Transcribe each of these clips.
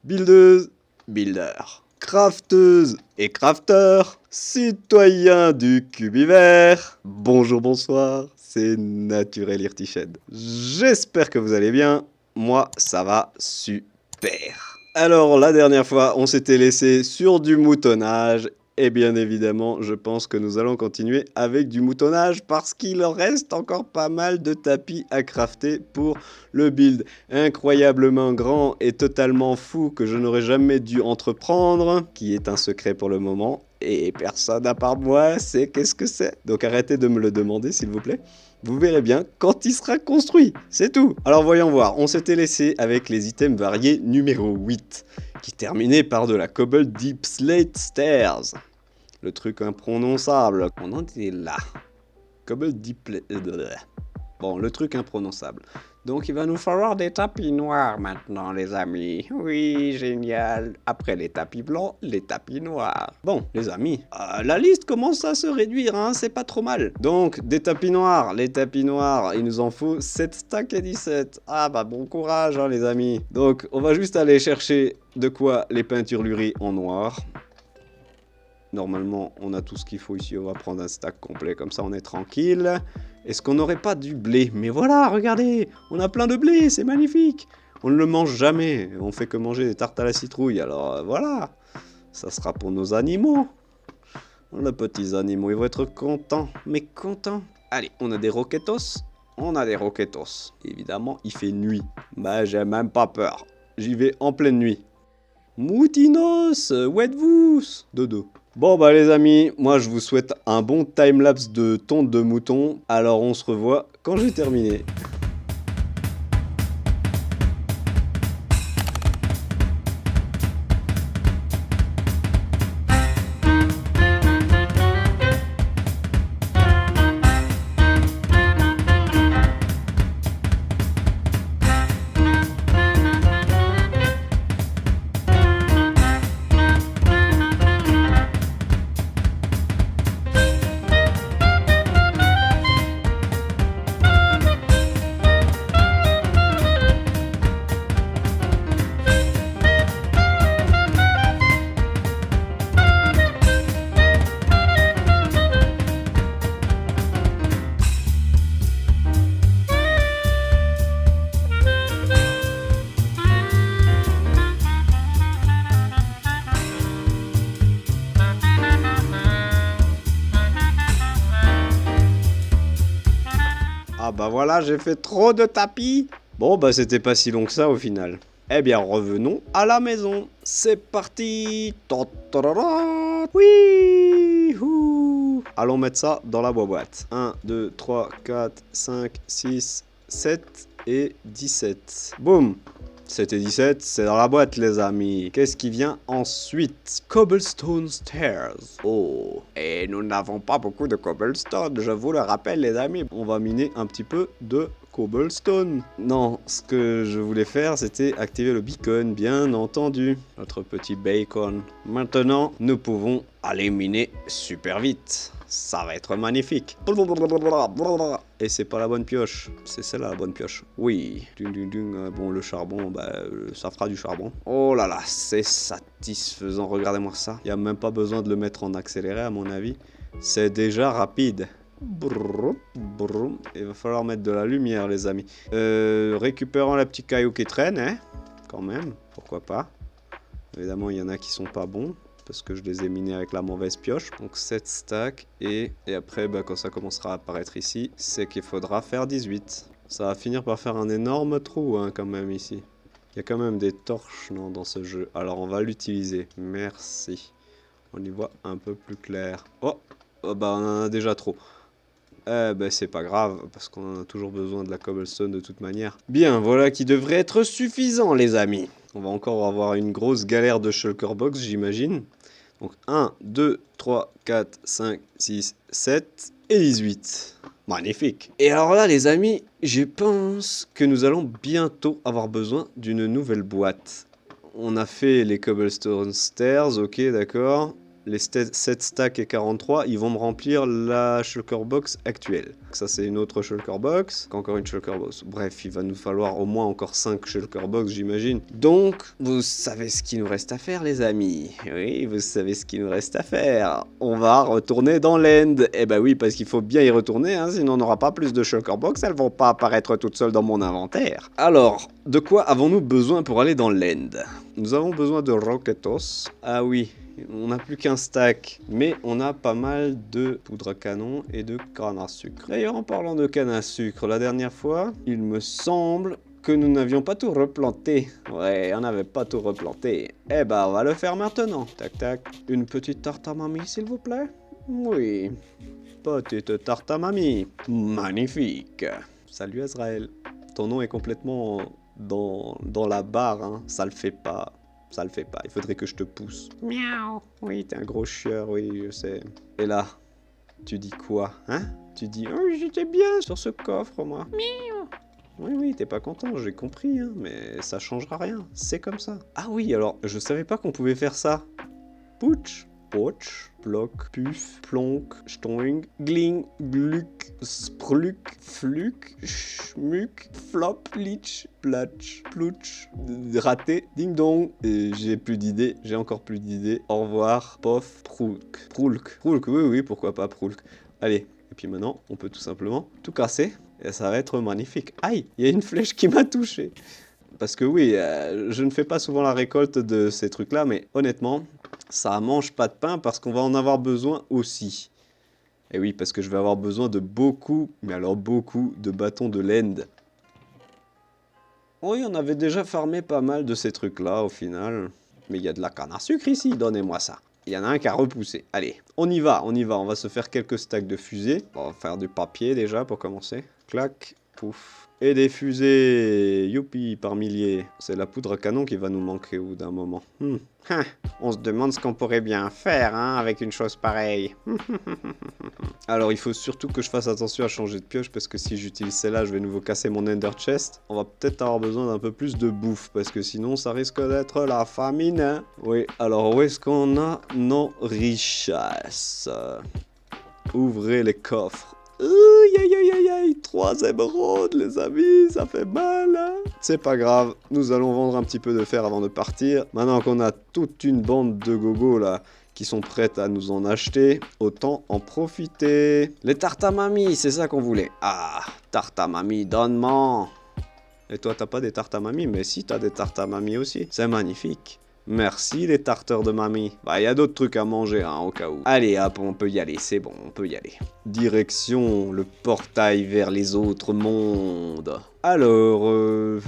Buildeuse, builder, crafteuse et crafter, citoyen du Cubivert. Bonjour, bonsoir, c'est Naturel Irtiched. J'espère que vous allez bien, moi ça va super. Alors la dernière fois, on s'était laissé sur du moutonnage. Et bien évidemment, je pense que nous allons continuer avec du moutonnage parce qu'il reste encore pas mal de tapis à crafter pour le build incroyablement grand et totalement fou que je n'aurais jamais dû entreprendre, qui est un secret pour le moment. Et personne à part moi sait qu'est-ce que c'est. Donc arrêtez de me le demander s'il vous plaît. Vous verrez bien quand il sera construit, c'est tout. Alors voyons voir, on s'était laissé avec les items variés numéro 8, qui terminait par de la Cobble Deep Slate Stairs. Le truc imprononçable, on en est là. Cobble Deep... Bon, le truc imprononçable. Donc il va nous falloir des tapis noirs maintenant les amis. Oui, génial. Après les tapis blancs, les tapis noirs. Bon, les amis, la liste commence à se réduire, hein, c'est pas trop mal. Donc, des tapis noirs, les tapis noirs, il nous en faut 7 stacks et 17. Ah bah bon courage hein, les amis. Donc, on va juste aller chercher de quoi les peinturluries en noir. Normalement, on a tout ce qu'il faut ici, on va prendre un stack complet, comme ça on est tranquille. Est-ce qu'on n'aurait pas du blé? Mais voilà, regardez, on a plein de blé, c'est magnifique. On ne le mange jamais, on fait que manger des tartes à la citrouille, alors voilà. Ça sera pour nos animaux. Les petits animaux, ils vont être contents, mais contents. Allez, on a des roquetos. On a des roquetos. Évidemment, il fait nuit. Bah, j'ai même pas peur. J'y vais en pleine nuit. Moutinos, où êtes-vous? Dodo. Bon bah les amis, moi je vous souhaite un bon timelapse de tonte de mouton. Alors on se revoit quand j'ai terminé. Ah bah voilà, j'ai fait trop de tapis. Bon bah c'était pas si long que ça au final. Eh bien revenons à la maison. C'est parti. Oui. Allons mettre ça dans la boîte. 1, 2, 3, 4, 5, 6, 7 et 17. Boum. 7 et 17, c'est dans la boîte les amis. Qu'est-ce qui vient ensuite? Cobblestone Stairs. Oh. Et nous n'avons pas beaucoup de cobblestone, je vous le rappelle les amis. On va miner un petit peu de cobblestone. Non, ce que je voulais faire, c'était activer le beacon, bien entendu. Notre petit bacon. Maintenant, nous pouvons aller miner super vite. Ça va être magnifique. Et c'est pas la bonne pioche. C'est celle-là la bonne pioche. Oui. Bon, le charbon, ça fera du charbon. Oh là là, c'est satisfaisant. Regardez-moi ça. Il n'y a même pas besoin de le mettre en accéléré à mon avis. C'est déjà rapide. Il va falloir mettre de la lumière les amis. Récupérons la petite caillou qui traîne, hein. Quand même, pourquoi pas. Évidemment, il y en a qui sont pas bons. Parce que je les ai minés avec la mauvaise pioche. Donc 7 stacks. Et après, quand ça commencera à apparaître ici, c'est qu'il faudra faire 18. Ça va finir par faire un énorme trou, hein, quand même, ici. Il y a quand même des torches, non, dans ce jeu. Alors, on va l'utiliser. Merci. On y voit un peu plus clair. Oh, on en a déjà trop. C'est pas grave, parce qu'on en a toujours besoin de la cobblestone de toute manière. Bien, voilà qui devrait être suffisant, les amis. On va encore avoir une grosse galère de shulker box, j'imagine. Donc 1, 2, 3, 4, 5, 6, 7 et 18. Magnifique. Et alors là, les amis, je pense que nous allons bientôt avoir besoin d'une nouvelle boîte. On a fait les cobblestone stairs, ok, d'accord. les 7 stacks et 43, ils vont me remplir la shulker box actuelle. Ça, c'est une autre shulker box, encore une shulker box. Bref, il va nous falloir au moins encore 5 shulker box, j'imagine. Donc, vous savez ce qu'il nous reste à faire, les amis. Oui, vous savez ce qu'il nous reste à faire. On va retourner dans l'end. Eh ben oui, parce qu'il faut bien y retourner, hein, sinon on n'aura pas plus de shulker box. Elles vont pas apparaître toutes seules dans mon inventaire. Alors, de quoi avons-nous besoin pour aller dans l'end? Nous avons besoin de roquetos. Ah oui. On n'a plus qu'un stack, mais on a pas mal de poudre à canon et de canne à sucre. D'ailleurs, en parlant de canne à sucre, la dernière fois, il me semble que nous n'avions pas tout replanté. Ouais, on n'avait pas tout replanté. Eh ben, on va le faire maintenant. Tac, tac. Une petite tarte à mamie, s'il vous plaît? Oui. Petite tarte à mamie. Magnifique. Salut Azrael. Ton nom est complètement dans la barre, hein. Ça le fait pas. Ça le fait pas, il faudrait que je te pousse. Miaou. Oui, t'es un gros chieur, oui, je sais. Et là, tu dis quoi, hein? Tu dis, oh, j'étais bien sur ce coffre, moi. Miaou. Oui, t'es pas content, j'ai compris, hein, mais ça changera rien, c'est comme ça. Ah oui, alors, je savais pas qu'on pouvait faire ça. Pouch, poch, bloc, puf, plonk, stoing, gling, gluck, sprluck, fluck, schmuck, flop, litch, platch, plouch, raté, ding dong. Et j'ai plus d'idées, j'ai encore plus d'idées. Au revoir, pof, proulk. Proulk, oui, pourquoi pas proulk. Allez, et puis maintenant, on peut tout simplement tout casser. Et ça va être magnifique. Aïe, il y a une flèche qui m'a touché. Parce que oui, je ne fais pas souvent la récolte de ces trucs-là, mais honnêtement, ça mange pas de pain parce qu'on va en avoir besoin aussi. Et oui, parce que je vais avoir besoin de beaucoup, mais alors beaucoup, de bâtons de l'end. Oui, on avait déjà farmé pas mal de ces trucs-là au final. Mais il y a de la canne à sucre ici, donnez-moi ça. Il y en a un qui a repoussé. Allez, on y va. On va se faire quelques stacks de fusées. On va faire du papier déjà pour commencer. Clac, pouf. Et des fusées, youpi, par milliers. C'est la poudre à canon qui va nous manquer au bout d'un moment. On se demande ce qu'on pourrait bien faire, hein, avec une chose pareille. Alors, il faut surtout que je fasse attention à changer de pioche, parce que si j'utilise celle-là, je vais nouveau casser mon Ender Chest. On va peut-être avoir besoin d'un peu plus de bouffe, parce que sinon, ça risque d'être la famine, hein. Oui, alors où est-ce qu'on a nos richesses? Ouvrez les coffres. Aïe, 3 émeraudes, les amis, ça fait mal, hein. C'est pas grave, nous allons vendre un petit peu de fer avant de partir. Maintenant qu'on a toute une bande de gogos, là, qui sont prêtes à nous en acheter, autant en profiter. Les tartes à mamie, c'est ça qu'on voulait. Ah, tarte à mamie, donne-moi. Et toi, t'as pas des tartes à mamie? Mais si, t'as des tartes à mamie aussi. C'est magnifique. Merci les tarteurs de mamie. Bah, il y a d'autres trucs à manger, hein, au cas où. Allez, hop, on peut y aller, c'est bon, on peut y aller. Direction le portail vers les autres mondes. Alors,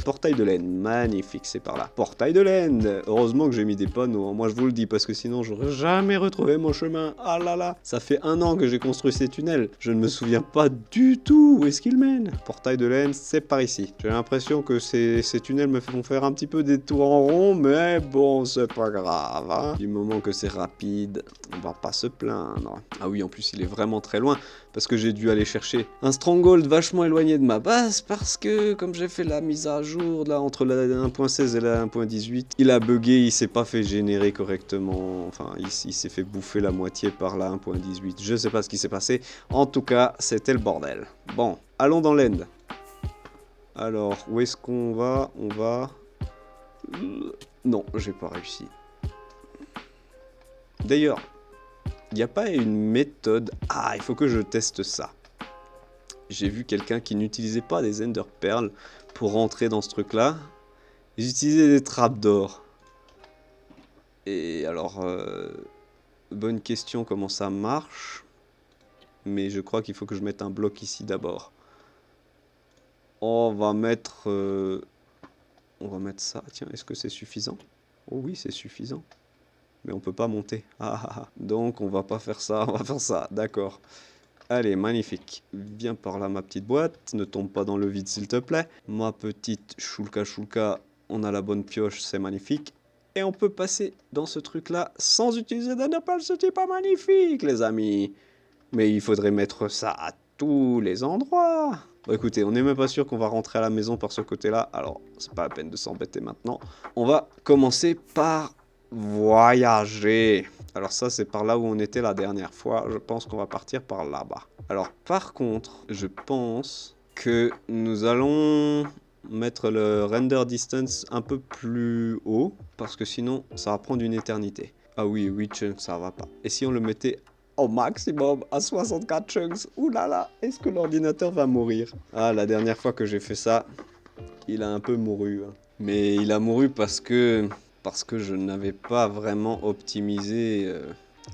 portail de laine, magnifique, c'est par là. Portail de laine, heureusement que j'ai mis des panneaux, hein. Moi je vous le dis, parce que sinon j'aurais jamais retrouvé mon chemin. Ah là là, ça fait 1 an que j'ai construit ces tunnels. Je ne me souviens pas du tout où est-ce qu'ils mènent. Portail de laine, c'est par ici. J'ai l'impression que ces tunnels me font faire un petit peu des tours en rond, mais bon, c'est pas grave, hein. Du moment que c'est rapide, on va pas se plaindre. Ah oui, en plus il est vraiment très loin, parce que j'ai dû aller chercher un stronghold vachement éloigné de ma base, parce que comme j'ai fait la mise à jour là entre la 1.16 et la 1.18, il a bugué, il s'est pas fait générer correctement, enfin il s'est fait bouffer la moitié par la 1.18, je sais pas ce qui s'est passé, en tout cas c'était le bordel. Bon, allons dans l'end. Alors, où est-ce qu'on va? On va... Non, j'ai pas réussi. D'ailleurs, il n'y a pas une méthode... Ah, il faut que je teste ça. J'ai vu quelqu'un qui n'utilisait pas des Ender Pearls pour rentrer dans ce truc-là. Ils utilisaient des trappes d'or. Et alors, bonne question comment ça marche. Mais je crois qu'il faut que je mette un bloc ici d'abord. On va mettre ça. Tiens, est-ce que c'est suffisant? Oh oui, c'est suffisant. Mais on peut pas monter. Donc on va pas faire ça, on va faire ça. D'accord. Allez, magnifique. Viens par là, ma petite boîte. Ne tombe pas dans le vide, s'il te plaît. Ma petite choulka, on a la bonne pioche, c'est magnifique. Et on peut passer dans ce truc-là sans utiliser d'enderpearl. C'était pas magnifique, les amis. Mais il faudrait mettre ça à tous les endroits. Bon, écoutez, on n'est même pas sûr qu'on va rentrer à la maison par ce côté-là. Alors, c'est pas la peine de s'embêter maintenant. On va commencer par voyager. Alors ça, c'est par là où on était la dernière fois. Je pense qu'on va partir par là-bas. Alors, par contre, je pense que nous allons mettre le render distance un peu plus haut. Parce que sinon, ça va prendre une éternité. Ah oui, 8 chunks, ça va pas. Et si on le mettait au maximum à 64 chunks? Ouh là là, est-ce que l'ordinateur va mourir? Ah, la dernière fois que j'ai fait ça, il a un peu mouru. Hein. Mais il a mouru parce que je n'avais pas vraiment optimisé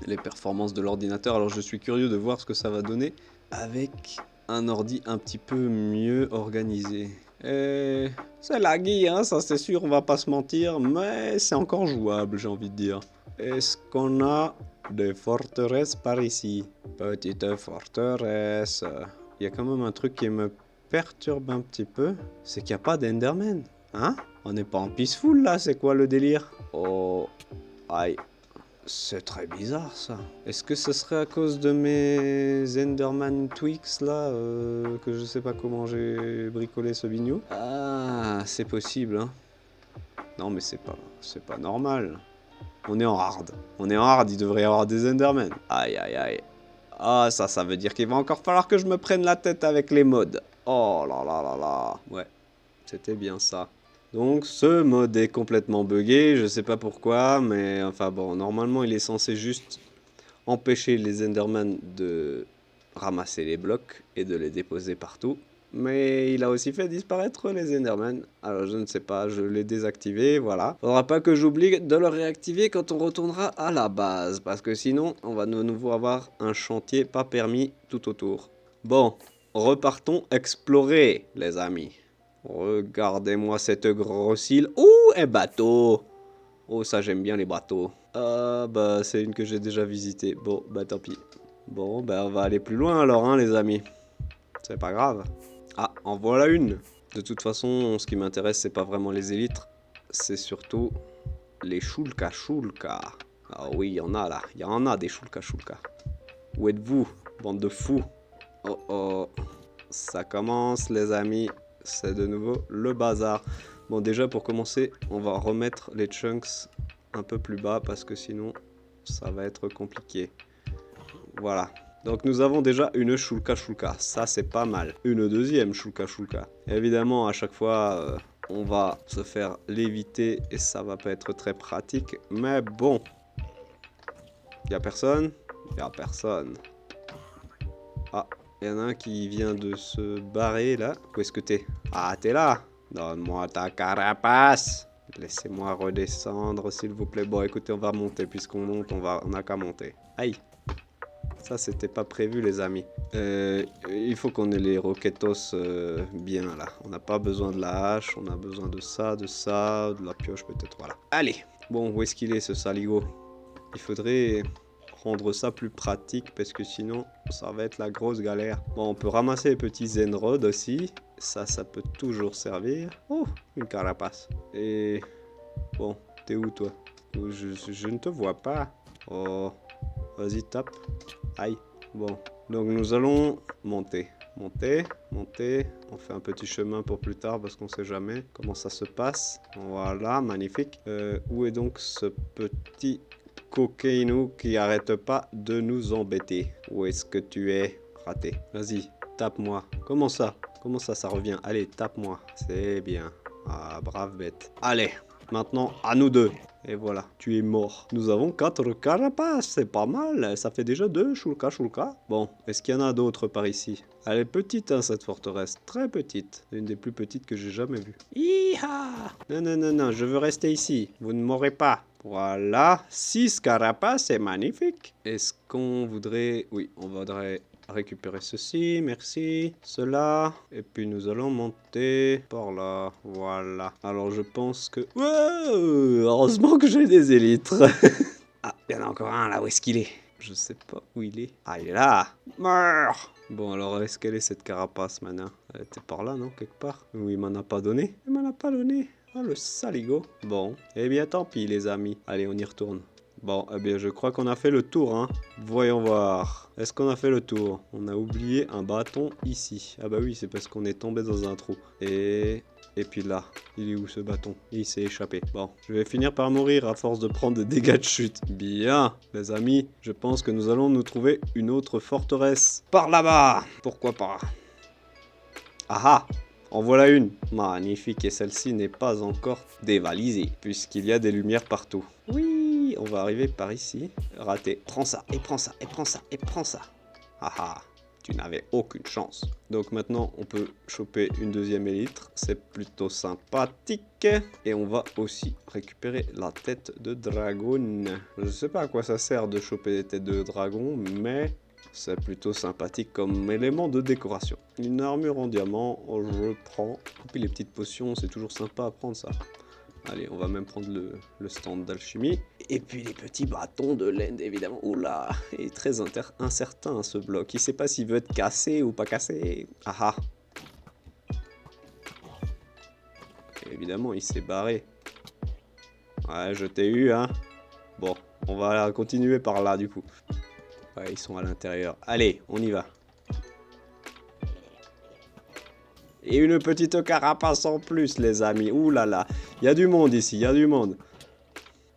les performances de l'ordinateur. Alors je suis curieux de voir ce que ça va donner avec un ordi un petit peu mieux organisé. C'est laggy, hein, ça c'est sûr, on va pas se mentir, mais c'est encore jouable, j'ai envie de dire. Est-ce qu'on a des forteresses par ici? Petite forteresse. Il y a quand même un truc qui me perturbe un petit peu, c'est qu'il n'y a pas d'Enderman. Hein? On n'est pas en peaceful là, c'est quoi le délire? Oh, aïe. C'est très bizarre ça. Est-ce que ce serait à cause de mes Enderman Twix là, que je sais pas comment j'ai bricolé ce bignou? Ah, c'est possible hein. Non mais c'est pas normal. On est en hard. On est en hard, il devrait y avoir des Endermen. Aïe aïe aïe. Ah ça veut dire qu'il va encore falloir que je me prenne la tête avec les mods. Oh là là là là. Ouais, c'était bien ça. Donc ce mode est complètement buggé, je sais pas pourquoi, mais enfin bon, normalement il est censé juste empêcher les Enderman de ramasser les blocs et de les déposer partout. Mais il a aussi fait disparaître les Enderman. Alors je ne sais pas, je l'ai désactivé, voilà. Faudra pas que j'oublie de le réactiver quand on retournera à la base, parce que sinon on va de nouveau avoir un chantier pas permis tout autour. Bon, repartons explorer les amis. Regardez-moi cette grosse île. Ouh, un bateau. Oh, ça j'aime bien les bateaux. Ah, bah c'est une que j'ai déjà visitée. Bon, bah tant pis. Bon, bah on va aller plus loin alors, hein, les amis. C'est pas grave. Ah, en voilà une. De toute façon, ce qui m'intéresse, c'est pas vraiment les élytres. C'est surtout les shulka. Ah oui, il y en a là. Il y en a des shulka. Où êtes-vous, bande de fous? Oh oh. Ça commence, les amis. C'est de nouveau le bazar. Bon, déjà pour commencer, on va remettre les chunks un peu plus bas parce que sinon ça va être compliqué. Voilà. Donc nous avons déjà une shulka. Ça c'est pas mal. Une deuxième shulka. Évidemment à chaque fois on va se faire léviter et ça va pas être très pratique. Mais bon. Y a personne? Y a personne. Ah. Il y en a un qui vient de se barrer là. Où est-ce que t'es? Ah, t'es là. Donne-moi ta carapace. Laissez-moi redescendre s'il vous plaît. Bon, écoutez, on va monter. Puisqu'on monte, on n'a qu'à monter. Aïe. Ça, c'était pas prévu, les amis. Il faut qu'on ait les roquetos bien là. On n'a pas besoin de la hache. On a besoin de ça, de la pioche peut-être. Voilà. Allez. Bon, où est-ce qu'il est ce saligo? Il faudrait rendre ça plus pratique parce que sinon ça va être la grosse galère. Bon, on peut ramasser les petits zenrods aussi, ça peut toujours servir. Oh, une carapace. Et bon, t'es où toi? Je ne te vois pas. Oh, vas-y tape. Aïe. Bon, donc nous allons monter. Monter. On fait un petit chemin pour plus tard parce qu'on sait jamais comment ça se passe. Voilà, magnifique. Où est donc ce petit coquinou qui arrête pas de nous embêter? Où est-ce que tu es? Raté. Vas-y, tape-moi. Comment ça revient? Allez, tape-moi. C'est bien. Ah, brave bête. Allez, maintenant, à nous deux. Et voilà, tu es mort. Nous avons 4 carapaces, c'est pas mal. Ça fait déjà 2 shulka. Bon, est-ce qu'il y en a d'autres par ici? Elle est petite, hein, cette forteresse. Très petite. Une des plus petites que j'ai jamais vues. Iha! Non, je veux rester ici. Vous ne m'aurez pas. Voilà, 6 carapaces, c'est magnifique. Est-ce qu'on voudrait... Oui, on voudrait récupérer ceci, merci. Cela, et puis nous allons monter par là. Voilà. Alors je pense que... Wow, heureusement que j'ai des élytres. Ah, il y en a encore un là, où est-ce qu'il est? Je sais pas où il est. Ah, il est là. Meurs. Bon, alors, est-ce qu'elle est cette carapace, maintenant? Elle était par là, non? Quelque part? Oui, il m'en a pas donné. Il m'en a pas donné. Oh, le saligo. Bon, eh bien, tant pis, les amis. Allez, on y retourne. Bon, eh bien, je crois qu'on a fait le tour, hein. Voyons voir. Est-ce qu'on a fait le tour? On a oublié un bâton ici. Ah bah oui, c'est parce qu'on est tombé dans un trou. Et Et puis là, il est où ce bâton? Il s'est échappé. Bon, je vais finir par mourir à force de prendre des dégâts de chute. Bien, les amis, je pense que nous allons nous trouver une autre forteresse. Par là-bas! Pourquoi pas? Ah ah! En voilà une. Magnifique, et celle-ci n'est pas encore dévalisée, puisqu'il y a des lumières partout. Oui, on va arriver par ici. Raté. Prends ça, et prends ça, et prends ça, et prends ça. Ah ah! Tu n'avais aucune chance. Donc maintenant, on peut choper une deuxième élytre. C'est plutôt sympathique. Et on va aussi récupérer la tête de dragon. Je sais pas à quoi ça sert de choper des têtes de dragon, mais c'est plutôt sympathique comme élément de décoration. Une armure en diamant, je prends. Et puis les petites potions, c'est toujours sympa à prendre ça. Allez, on va même prendre le stand d'alchimie. Et puis les petits bâtons de laine, évidemment. Oula, il est très incertain ce bloc. Il sait pas s'il veut être cassé ou pas cassé. Ah ah. Et évidemment, il s'est barré. Ouais, je t'ai eu, hein. Bon, on va continuer par là, du coup. Ouais, ils sont à l'intérieur. Allez, on y va. Et une petite carapace en plus, les amis. Ouh là là. Il y a du monde ici, il y a du monde.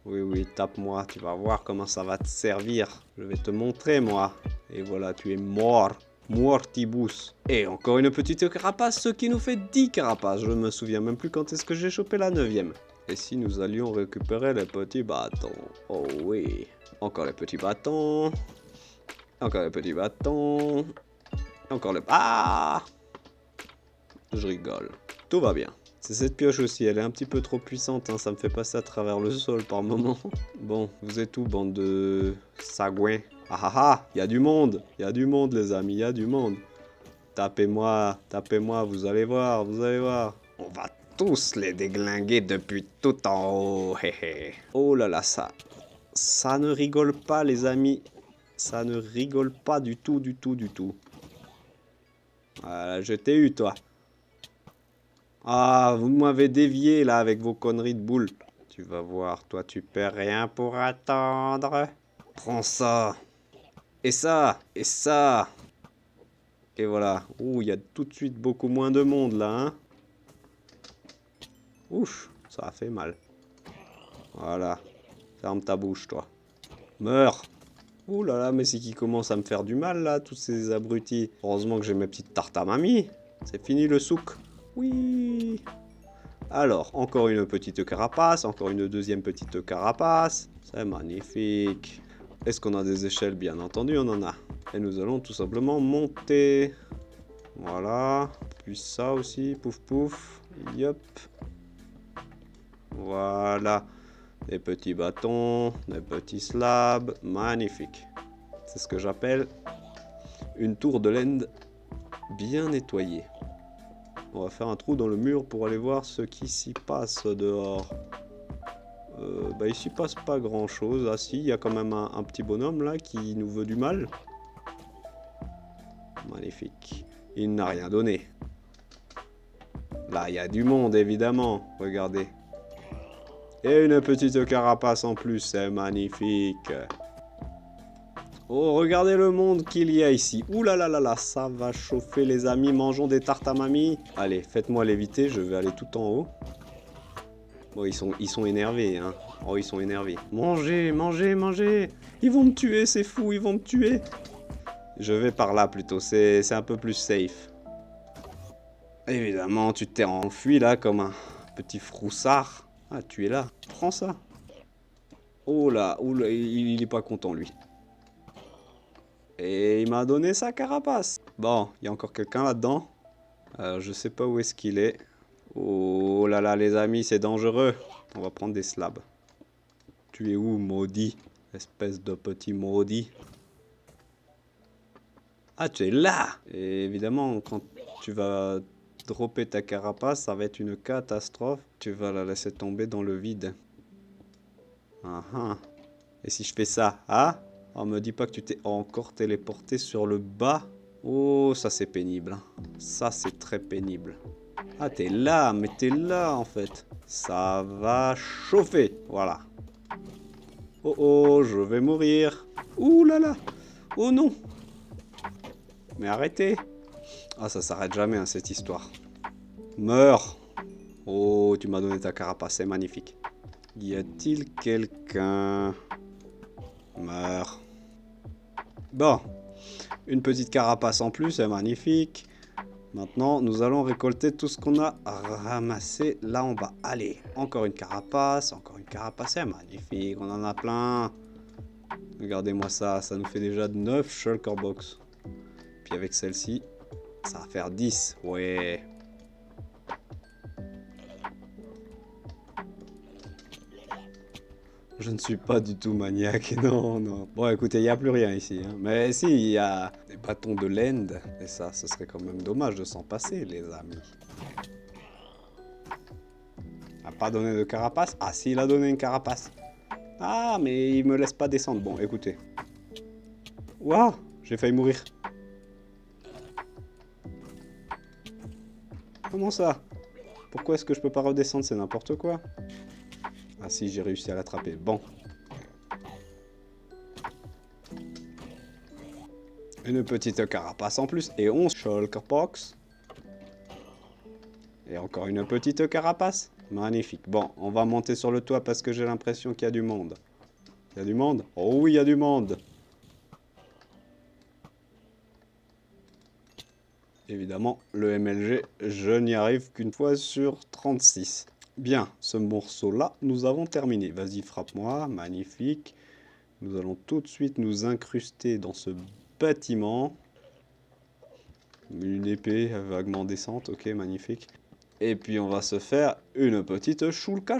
Oui, oui, tape-moi. Tu vas voir comment ça va te servir. Je vais te montrer, moi. Et voilà, tu es mort. Mortibus. Et encore une petite carapace, ce qui nous fait 10 carapaces. Je ne me souviens même plus quand est-ce que j'ai chopé la 9e. Et si nous allions récupérer les petits bâtons? Oh oui. Encore les petits bâtons. Encore les petits bâtons. Encore le... Ah! Je rigole. Tout va bien. C'est cette pioche aussi, elle est un petit peu trop puissante, hein, ça me fait passer à travers le sol par moment. Bon, vous êtes où, bande de sagouins? Ah ah ah, il y a du monde les amis, il y a du monde. Tapez-moi, tapez-moi, vous allez voir, vous allez voir. On va tous les déglinguer depuis tout en haut. Oh là là, ça ne rigole pas les amis. Ça ne rigole pas du tout, du tout, du tout. Voilà, je t'ai eu toi. Ah, vous m'avez dévié là avec vos conneries de boules. Tu vas voir, toi tu perds rien pour attendre. Prends ça. Et ça. Et ça. Et voilà. Ouh, il y a tout de suite beaucoup moins de monde là, hein. Ouf, ça a fait mal. Voilà. Ferme ta bouche, toi. Meurs. Ouh là là, mais c'est qui commence à me faire du mal là, tous ces abrutis. Heureusement que j'ai mes petites tartes à mamie. C'est fini le souk. Oui. Alors, encore une petite carapace, encore une deuxième petite carapace. C'est magnifique. Est-ce qu'on a des échelles? Bien entendu, on en a. Et nous allons tout simplement monter. Voilà. Puis ça aussi, pouf pouf. Yop. Voilà. Des petits bâtons, des petits slabs. Magnifique. C'est ce que j'appelle une tour de laine bien nettoyée. On va faire un trou dans le mur pour aller voir ce qui s'y passe dehors. Bah, il s'y passe pas grand chose. Ah si, il y a quand même un petit bonhomme là qui nous veut du mal. Magnifique. Il n'a rien donné. Là, il y a du monde évidemment. Regardez. Et une petite carapace en plus. C'est magnifique. Oh, regardez le monde qu'il y a ici. Ouh là là là là, ça va chauffer les amis. Mangeons des tartes à mamie. Allez, faites-moi léviter, je vais aller tout en haut. Bon, ils sont énervés, hein. Oh, ils sont énervés. Mangez, mangez, mangez. Ils vont me tuer, c'est fou, ils vont me tuer. Je vais par là plutôt, c'est un peu plus safe. Évidemment, tu t'es enfui là comme un petit froussard. Ah, tu es là. Prends ça. Oh là, il est pas content lui. Et il m'a donné sa carapace. Bon, il y a encore quelqu'un là-dedans. Alors, je sais pas où est-ce qu'il est. Oh là là, les amis, c'est dangereux. On va prendre des slabs. Tu es où, maudit? Espèce de petit maudit. Ah, tu es là! Et évidemment, quand tu vas dropper ta carapace, ça va être une catastrophe. Tu vas la laisser tomber dans le vide. Ah ah. Et si je fais ça, ah? Oh, me dis pas que tu t'es encore téléporté sur le bas. Oh, ça c'est pénible. Ça c'est très pénible. Ah, t'es là, mais t'es là en fait. Ça va chauffer. Voilà. Oh oh, je vais mourir. Ouh là là. Oh non. Mais arrêtez. Ah, ça s'arrête jamais hein, cette histoire. Meurs. Oh, tu m'as donné ta carapace, c'est magnifique. Y a-t-il quelqu'un? Meurs. Bon, une petite carapace en plus, c'est magnifique. Maintenant, nous allons récolter tout ce qu'on a ramassé là en bas. Allez, encore une carapace, c'est magnifique, on en a plein. Regardez-moi ça, ça nous fait déjà 9 shulker box. Puis avec celle-ci, ça va faire 10, ouais. Je ne suis pas du tout maniaque, non, non. Bon, écoutez, il n'y a plus rien ici. Hein. Mais si, il y a des bâtons de laine. Et ça, ce serait quand même dommage de s'en passer, les amis. Il n'a pas donné de carapace? Ah, si, il a donné une carapace. Ah, mais il me laisse pas descendre. Bon, écoutez. Waouh, j'ai failli mourir. Comment ça? Pourquoi est-ce que je peux pas redescendre? C'est n'importe quoi. Ah si, j'ai réussi à l'attraper. Bon. Une petite carapace en plus. Et 11 shulker box. Et encore une petite carapace. Magnifique. Bon, on va monter sur le toit parce que j'ai l'impression qu'il y a du monde. Il y a du monde? Oh oui, il y a du monde. Évidemment, le MLG, je n'y arrive qu'une fois sur 36. Bien, ce morceau-là, nous avons terminé. Vas-y, frappe-moi. Magnifique. Nous allons tout de suite nous incruster dans ce bâtiment. Une épée vaguement descente. Ok, magnifique. Et puis, on va se faire une petite shulka,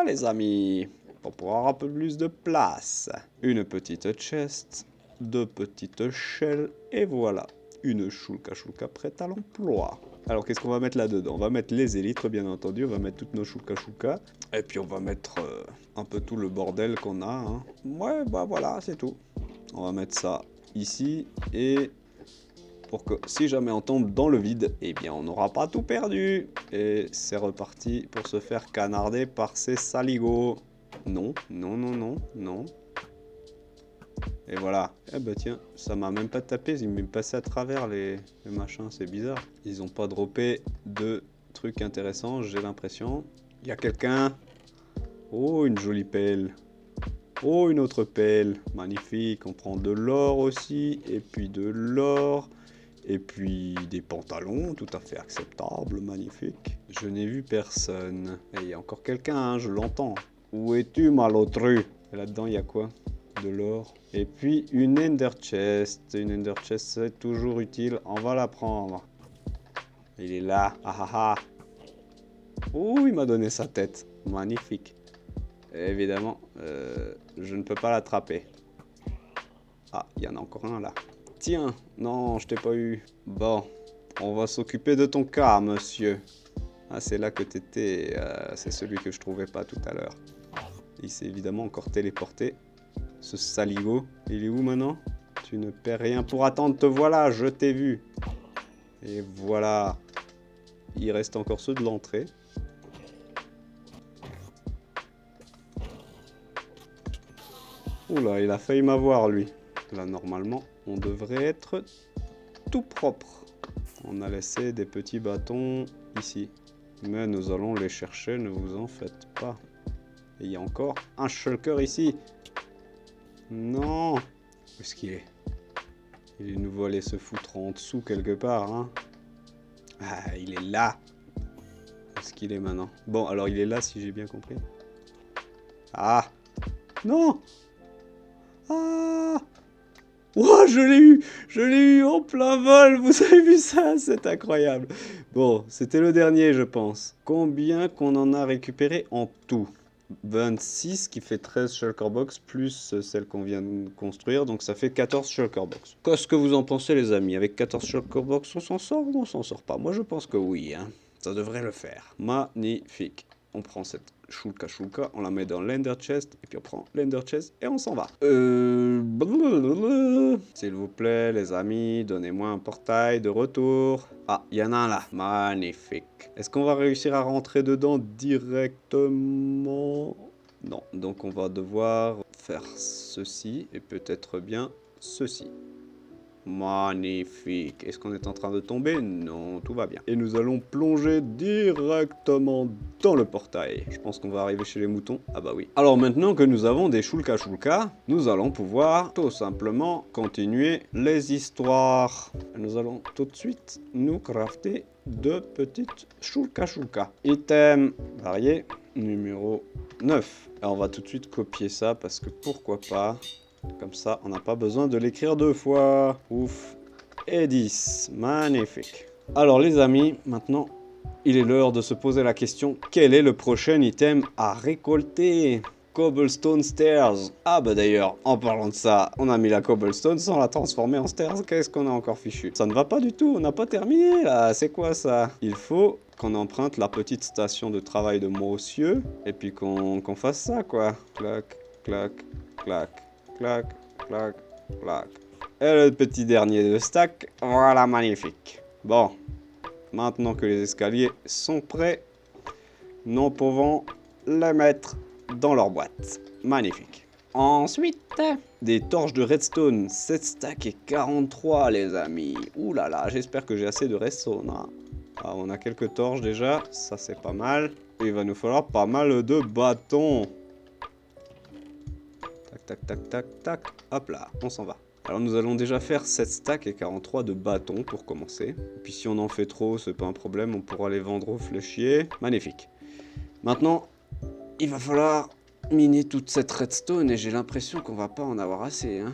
les amis. Pour pouvoir avoir un peu plus de place. Une petite chest. 2 petites shells. Et voilà. Une shulka prête à l'emploi. Alors qu'est-ce qu'on va mettre là-dedans? On va mettre les élytres bien entendu, on va mettre toutes nos shulka. Et puis on va mettre un peu tout le bordel qu'on a. Hein. Ouais, bah voilà, c'est tout. On va mettre ça ici et pour que si jamais on tombe dans le vide, eh bien on n'aura pas tout perdu. Et c'est reparti pour se faire canarder par ces saligots. Non, non, non, non, non. Et voilà. Eh bah tiens, ça m'a même pas tapé, ils m'ont passé à travers les machins, c'est bizarre. Ils ont pas droppé de trucs intéressants, j'ai l'impression. Il y a quelqu'un. Oh, une jolie pelle. Oh, une autre pelle. Magnifique, on prend de l'or aussi, et puis de l'or. Et puis des pantalons, tout à fait acceptable, magnifique. Je n'ai vu personne. Et il y a encore quelqu'un, hein, je l'entends. Où es-tu, malotru? Là-dedans, il y a quoi? De l'or. Et puis une ender chest. Une ender chest, c'est toujours utile. On va la prendre. Il est là. Ah ah ah. Oh, il m'a donné sa tête. Magnifique. Et évidemment, je ne peux pas l'attraper. Ah, il y en a encore un là. Tiens, non, je t'ai pas eu. Bon, on va s'occuper de ton cas, monsieur. Ah, c'est là que t'étais. C'est celui que je trouvais pas tout à l'heure. Il s'est évidemment encore téléporté. Ce saligo, il est où maintenant? Tu ne perds rien pour attendre, te voilà, je t'ai vu. Et voilà. Il reste encore ceux de l'entrée. Oula, il a failli m'avoir lui. Là, normalement, on devrait être tout propre. On a laissé des petits bâtons ici. Mais nous allons les chercher, ne vous en faites pas. Et il y a encore un shulker ici. Non. Où est-ce qu'il est? Il est nouveau allé se foutre en dessous quelque part. Hein. Ah, il est là. Où est-ce qu'il est maintenant? Bon, alors il est là si j'ai bien compris. Ah. Non. Ah. Oh, je l'ai eu en plein vol, vous avez vu ça? C'est incroyable. Bon, c'était le dernier, je pense. Combien qu'on en a récupéré en tout? 26 qui fait 13 shulker box plus celle qu'on vient de construire, donc ça fait 14 shulker box. Qu'est-ce que vous en pensez les amis? Avec 14 shulker box on s'en sort ou on s'en sort pas? Moi je pense que oui, hein. Ça devrait le faire. Magnifique. On prend cette shulka, on la met dans l'ender chest, et puis on prend l'ender chest et on s'en va. S'il vous plaît les amis, donnez-moi un portail de retour. Ah, il y en a un là, magnifique. Est-ce qu'on va réussir à rentrer dedans directement? Non, donc on va devoir faire ceci, et peut-être bien ceci. Magnifique. Est-ce qu'on est en train de tomber? Non, tout va bien. Et nous allons plonger directement dans le portail. Je pense qu'on va arriver chez les moutons. Ah bah oui. Alors maintenant que nous avons des shulka, nous allons pouvoir tout simplement continuer les histoires. Nous allons tout de suite nous crafter deux petites shulka. Item varié numéro 9. Et on va tout de suite copier ça parce que pourquoi pas. Comme ça, on n'a pas besoin de l'écrire deux fois. Ouf. Et 10. Magnifique. Alors les amis, maintenant, il est l'heure de se poser la question. Quel est le prochain item à récolter? Cobblestone Stairs. Ah bah d'ailleurs, en parlant de ça, on a mis la cobblestone sans la transformer en stairs. Qu'est-ce qu'on a encore fichu? Ça ne va pas du tout, on n'a pas terminé là. C'est quoi ça? Il faut qu'on emprunte la petite station de travail de monsieur. Et puis qu'on fasse ça quoi. Clac, clac, clac. Clac, clac, clac. Et le petit dernier de stack, voilà, magnifique. Bon, maintenant que les escaliers sont prêts, nous pouvons les mettre dans leur boîte. Magnifique. Ensuite, des torches de redstone, 7 stacks et 43 les amis. Ouh là là, j'espère que j'ai assez de redstone. Hein. Ah, on a quelques torches déjà, ça c'est pas mal. Il va nous falloir pas mal de bâtons. Tac, tac, tac, tac, hop là, on s'en va. Alors nous allons déjà faire 7 stacks et 43 de bâtons pour commencer. Et puis si on en fait trop, c'est pas un problème, on pourra les vendre au fléchier. Magnifique. Maintenant, il va falloir miner toute cette redstone et j'ai l'impression qu'on va pas en avoir assez. Hein.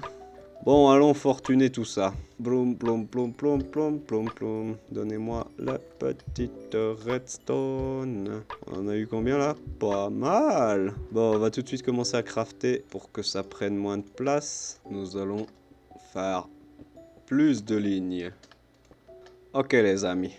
Bon, allons fortuner tout ça. Blum, blum, blum, blum, blum, blum, blum. Donnez-moi la petite redstone. On en a eu combien là? Pas mal. Bon, on va tout de suite commencer à crafter pour que ça prenne moins de place. Nous allons faire plus de lignes. Ok les amis.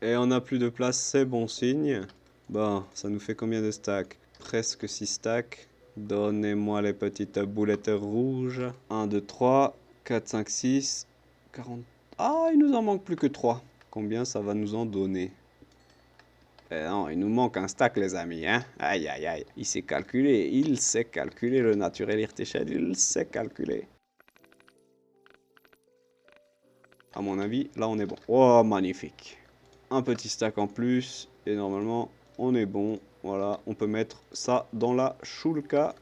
Et on n'a plus de place, c'est bon signe. Bon, ça nous fait combien de stacks? Presque 6 stacks. Donnez-moi les petites boulettes rouges. 1, 2, 3, 4, 5, 6, 40... Ah, il nous en manque plus que 3. Combien ça va nous en donner? Eh non, il nous manque un stack les amis, hein. Aïe, aïe, aïe. Il sait calculer le naturel irtichel, il sait calculer. À mon avis, là on est bon. Oh, magnifique. Un petit stack en plus, et normalement, on est bon. Voilà, on peut mettre ça dans la shulka.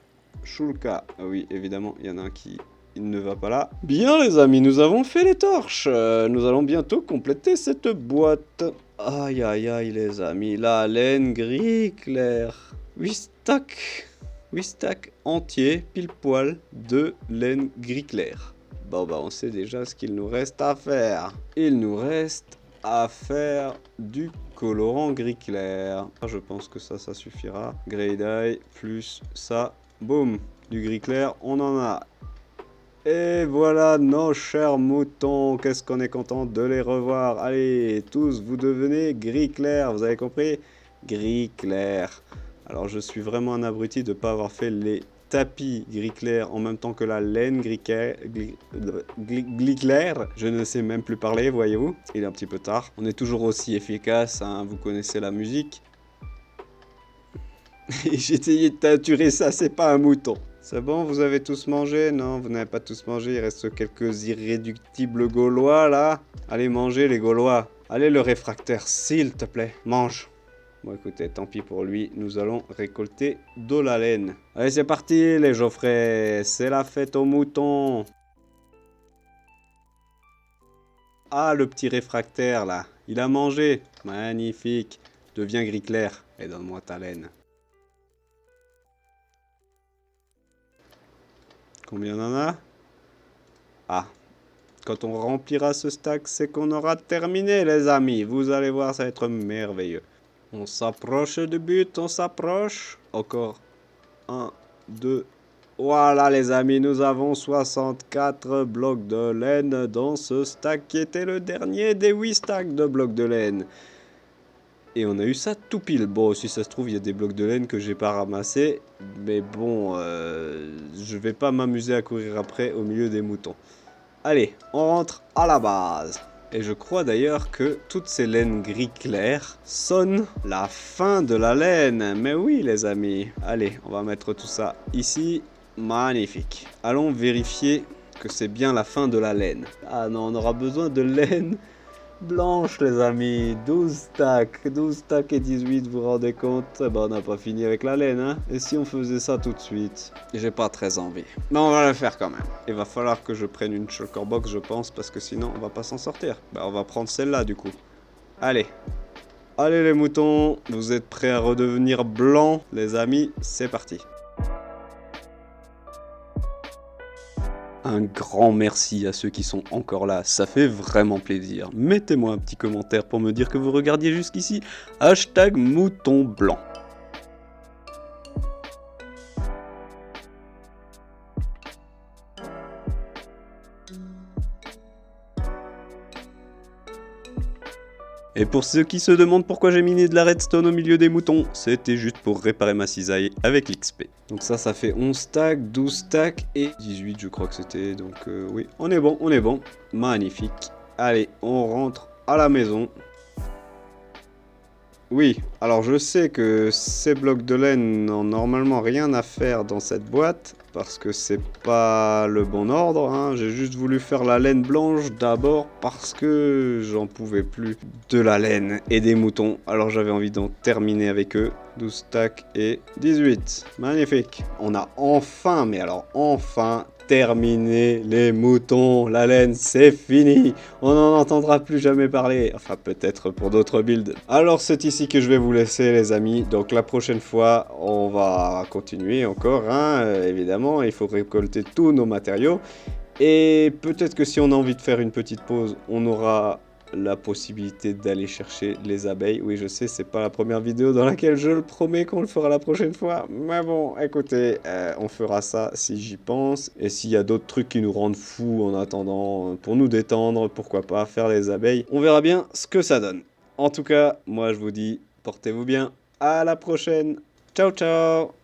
Ah oui, évidemment, il y en a un qui ne va pas là. Bien les amis, nous avons fait les torches. Nous allons bientôt compléter cette boîte. Aïe aïe aïe les amis, la laine gris clair. 8 stacks. 8 stacks entiers, pile poil, de laine gris clair. Bon bah on sait déjà ce qu'il nous reste à faire. Il nous reste à faire du colorant gris clair. Je pense que ça suffira. Grey dye plus ça. Boum. Du gris clair, on en a. Et voilà nos chers moutons. Qu'est-ce qu'on est content de les revoir. Allez, tous, vous devenez gris clair. Vous avez compris? Gris clair. Alors, je suis vraiment un abruti de ne pas avoir fait les tapis gris clair en même temps que la laine gris clair. Je ne sais même plus parler, voyez-vous. Il est un petit peu tard. On est toujours aussi efficace, hein, vous connaissez la musique. J'ai essayé de teinturer ça, c'est pas un mouton. C'est bon, vous avez tous mangé? Non, vous n'avez pas tous mangé, il reste quelques irréductibles Gaulois là. Allez manger les Gaulois. Allez le réfractaire, s'il te plaît, mange. Bon écoutez, tant pis pour lui, nous allons récolter de la laine. Allez c'est parti les Geoffrey, c'est la fête aux moutons. Ah le petit réfractaire là, il a mangé. Magnifique, deviens gris clair et donne-moi ta laine. Combien on en a? Ah, quand on remplira ce stack, c'est qu'on aura terminé les amis. Vous allez voir, ça va être merveilleux. On s'approche du but, on s'approche. Encore 1, 2. Voilà les amis, nous avons 64 blocs de laine dans ce stack qui était le dernier des 8 stacks de blocs de laine. Et on a eu ça tout pile. Bon, si ça se trouve, il y a des blocs de laine que j'ai pas ramassés. Mais bon, je vais pas m'amuser à courir après au milieu des moutons. Allez, on rentre à la base. Et je crois d'ailleurs que toutes ces laines gris clair sonnent la fin de la laine. Mais oui les amis. Allez, on va mettre tout ça ici. Magnifique. Allons vérifier que c'est bien la fin de la laine. Ah non, on aura besoin de laine blanche, les amis. 12 stacks et 18, vous vous rendez compte? Eh ben, on n'a pas fini avec la laine, hein. Et si on faisait ça tout de suite? J'ai pas très envie. Mais on va le faire quand même. Il va falloir que je prenne une shulker box, je pense, parce que sinon, on va pas s'en sortir. Bah, on va prendre celle-là, du coup. Allez. Allez, les moutons. Vous êtes prêts à redevenir blancs, les amis? C'est parti. Un grand merci à ceux qui sont encore là, ça fait vraiment plaisir. Mettez-moi un petit commentaire pour me dire que vous regardiez jusqu'ici. Hashtag mouton blanc. Et pour ceux qui se demandent pourquoi j'ai miné de la redstone au milieu des moutons, c'était juste pour réparer ma cisaille avec l'XP. Donc ça fait 11 stacks, 12 stacks et 18 je crois que c'était. Donc oui, on est bon. Magnifique. Allez, on rentre à la maison. Oui, alors je sais que ces blocs de laine n'ont normalement rien à faire dans cette boîte parce que c'est pas le bon ordre, hein. J'ai juste voulu faire la laine blanche d'abord parce que j'en pouvais plus de la laine et des moutons. Alors j'avais envie d'en terminer avec eux. 12 stacks et 18. Magnifique. On a enfin, mais alors enfin, terminé les moutons. La laine, c'est fini. On n'en entendra plus jamais parler. Enfin, peut-être pour d'autres builds. Alors, c'est ici que je vais vous laisser, les amis. Donc, la prochaine fois, on va continuer encore, hein. Évidemment, il faut récolter tous nos matériaux. Et peut-être que si on a envie de faire une petite pause, on aura la possibilité d'aller chercher les abeilles. Oui, je sais, c'est pas la première vidéo dans laquelle je le promets qu'on le fera la prochaine fois. Mais bon, écoutez, on fera ça si j'y pense. Et s'il y a d'autres trucs qui nous rendent fous en attendant, pour nous détendre, pourquoi pas faire les abeilles. On verra bien ce que ça donne. En tout cas, moi je vous dis, portez-vous bien. À la prochaine. Ciao, ciao.